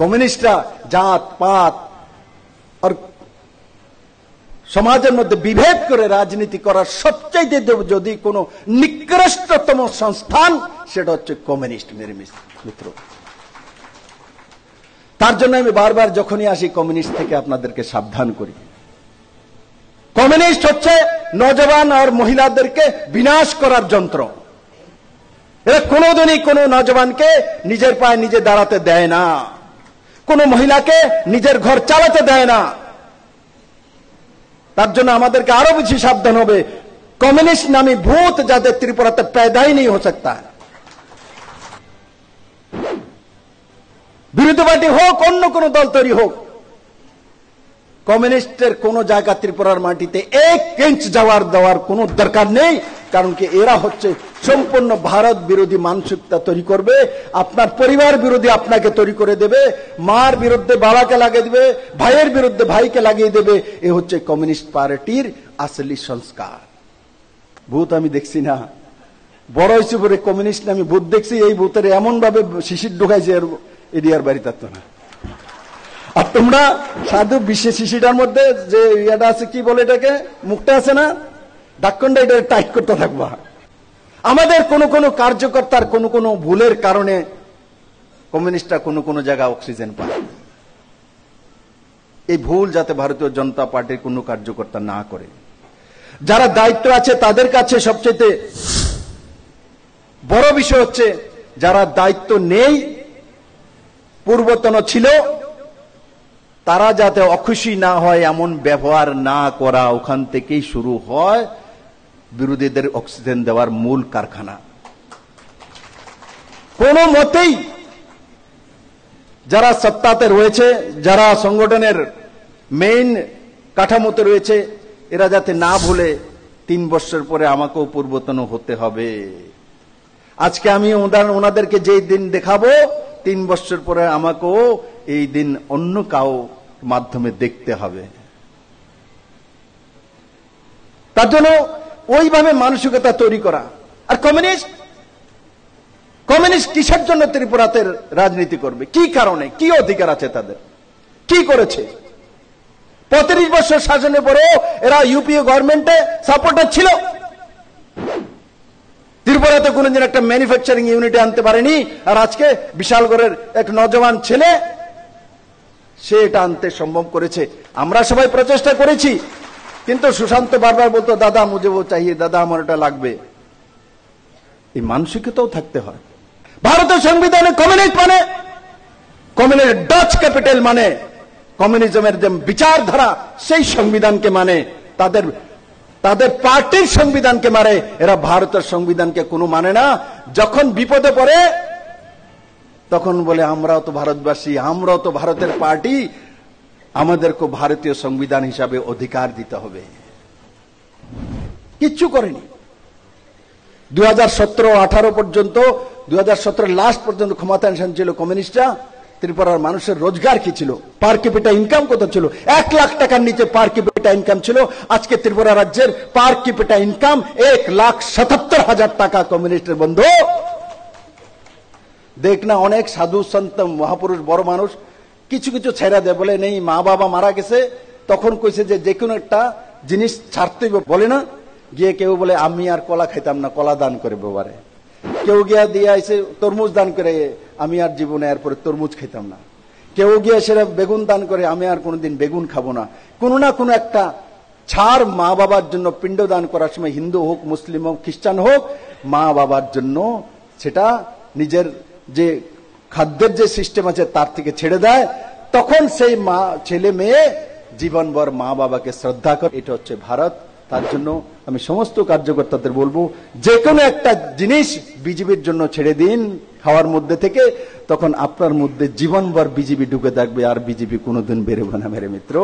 কমিউনিস্টরা জাত পাত আর সমাজের মধ্যে বিভেদ করে রাজনীতি করার সবচাইতে যদি কোনো নিকৃষ্টতম সংস্থান, সেটা হচ্ছে কমিউনিস্ট মেরে মিত্র। তার জন্য আমি বারবার যখনই আসি কমিউনিস্ট থেকে আপনাদেরকে সাবধান করি। কমিউনিস্ট হচ্ছে নওজওয়ান আর মহিলাদেরকে বিনাশ করার যন্ত্র। এরা কোনোদিনই কোনো নওজওয়ানকে নিজের পায়ে নিজে দাঁড়াতে দেয় না, কোনো মহিলাকে নিজের ঘর চালাতে দেয় না। তার জন্য আমাদেরকে আরো বেশি সাবধান হবে। কমিউনিস্ট নামী ভূত যাদের ত্রিপুরাতে पैदा ही नहीं हो सकता है। বিরোধী পার্টি হোক, অন্য কোন দল তৈরি হোক, কমিউনিস্টের কোন জায়গা ত্রিপুরার মাটিতে 1 ইঞ্চ যাওয়ার দেওয়ার কোনো দরকার নেই। কারণ কি এরা হচ্ছে সম্পূর্ণ ভারত বিরোধী মানসিকতা তৈরি করবে, আপনার পরিবার বিরোধী আপনাকে তৈরি করে দেবে, মার বিরুদ্ধে বাবাকে লাগিয়ে দেবে, ভাইয়ের বিরুদ্ধে ভাইকে লাগিয়ে দেবে। এ হচ্ছে কমিউনিস্ট পার্টির আসলি সংস্কার। ভূত আমি দেখছি না, বড় হয়েছে পরে কমিউনিস্ট আমি ভূত দেখছি। এই ভূতের এমন ভাবে শিশির ঢুকাইছে এরিয়ার বাড়ি থাকতো না। আর তোমরা সাধু বিশ্বে শিশিটার মধ্যে যে ইয়েটা আছে, কি বলে এটাকে, মুখটা আছে না, ডাক্কনটা, এটা টাইট করতে থাকবা। আমাদের কোন কোন কার্যকর্তার কোন কোন ভুলের কারণে কমিউনিস্টরা কোন কোন জায়গায় অক্সিজেন পায়। এই ভুল যাতে ভারতীয় জনতা পার্টির কোন কার্যকর্তা না করে। যারা দায়িত্ব আছে তাদের কাছে সবচেয়ে বড় বিষয় হচ্ছে, যারা দায়িত্ব নেই, পূর্বতন ছিল, তারা যাতে অখুশি না হয় এমন ব্যবহার না করা। ওখান থেকেই শুরু হয় বিরোধীদের অক্সিজেন দেওয়ার মূল কারখানা। কোন মতেই যারা সত্তাতে রয়েছে, যারা সংগঠনের মেইন কাঠামোতে রয়েছে, এরা যাতে না ভুলে 3 বছর পরে আমাকেও পূর্বতন হতে হবে। আজকে আমি ওনাদেরকে যে দিন দেখাবো, 3 বছর পরে আমাকেও এই দিন অন্য কাউ মাধ্যমে দেখতে হবে। তার জন্য ওইভাবে মানসিকতা তৈরি করা। আর কমিউনিস্ট কিসের জন্য ত্রিপুরাতে রাজনীতি করবে, কি কারণে, কি অধিকার আছে তাদের, কি করেছে? 35 বছর শাসনের পরেও এরা ইউপিএ গভর্নমেন্টে সাপোর্টার ছিল। ত্রিপুরাতে কোনদিন একটা ম্যানুফ্যাকচারিং ইউনিট আনতে পারেনি। আর আজকে বিশালগড়ের এক নওজওয়ান ছেলে সে এটা আনতে সম্ভব করেছে। আমরা সবাই প্রচেষ্টা করেছি, কিন্তু সুশান্ত বারবার বলতো, দাদা মুঝে ও চাহিয়ে, দাদা আমার এটা লাগবে। এই মানসিকতাও থাকতে হয়। ভারতের সংবিধানে কমিউনিস্ট মানে, কমিউনিস্ট ডাচ ক্যাপিটাল মানে, কমিউনিজমের যে বিচারধারা সেই সংবিধানকে মানে, তাদের পার্টির সংবিধানকে মানে। এরা ভারতের সংবিধানকে কোনো মানে না। যখন বিপদে পড়ে তখন বলে আমরাও তো ভারতবাসী, আমরাও তো ভারতের পার্টি, আমাদেরকে ভারতীয় সংবিধান হিসাবে অধিকার দিতে হবে। কিচ্ছু করেনি। 2017-18 পর্যন্ত, 2017 লাস্ট পর্যন্ত ক্ষমতায় ছিল কমিউনিস্টরা। ত্রিপুরার মানুষের রোজগার কি ছিল, পার ক্যাপিটা ইনকাম কত ছিল? 1 লাখ টাকার নিচে পার ক্যাপিটা ইনকাম ছিল। আজকে ত্রিপুরা রাজ্যের পার ক্যাপিটা ইনকাম 1,77,000 টাকা। কমিউনিস্টের বন্ধু দেখ না, অনেক সাধু সন্ত মহাপুরুষ বড় মানুষ কিছু কিছু ছেড়া দেয়, বলে নেই মা বাবা মারা গেছে, তখন কইছে যে কোনো একটা জিনিস ছাড়তে বলে না, গিয়ে কেউ বলে আমি আর কলা খাইতাম না, কলা দান করে বাবারে। কেউ গিয়া দিয়ে আইসে তরমুজ দান করে, আমি আর জীবনে এরপরে তরমুজ খেতাম না। কেউ গিয়ে সেটা বেগুন দান করে, আমি আর কোনোদিন বেগুন খাবো না। কোনো না কোনো একটা ছাড় মা বাবার জন্য পিণ্ড দান করার সময়, হিন্দু হোক, মুসলিম হোক, খ্রিস্টান হোক, মা বাবার জন্য সেটা নিজের যে খাদ্যের যে সিস্টেম আছে তার থেকে ছেড়ে দেয়। তখন সেই মা ছেলে মেয়ে জীবনভর মা বাবাকে শ্রদ্ধা করে। এটা হচ্ছে ভারত। তার জন্য আমি সমস্ত কার্যকর্তাদের বলবো, যে কোনো একটা জিনিস বিজেপির জন্য ছেড়ে দিন খাওয়ার মধ্যে থেকে, তখন আপনার মধ্যে জীবনভর বিজেপি ঢুকে থাকবে, আর বিজেপি কোনোদিন বেরোবে না মেরে মিত্র।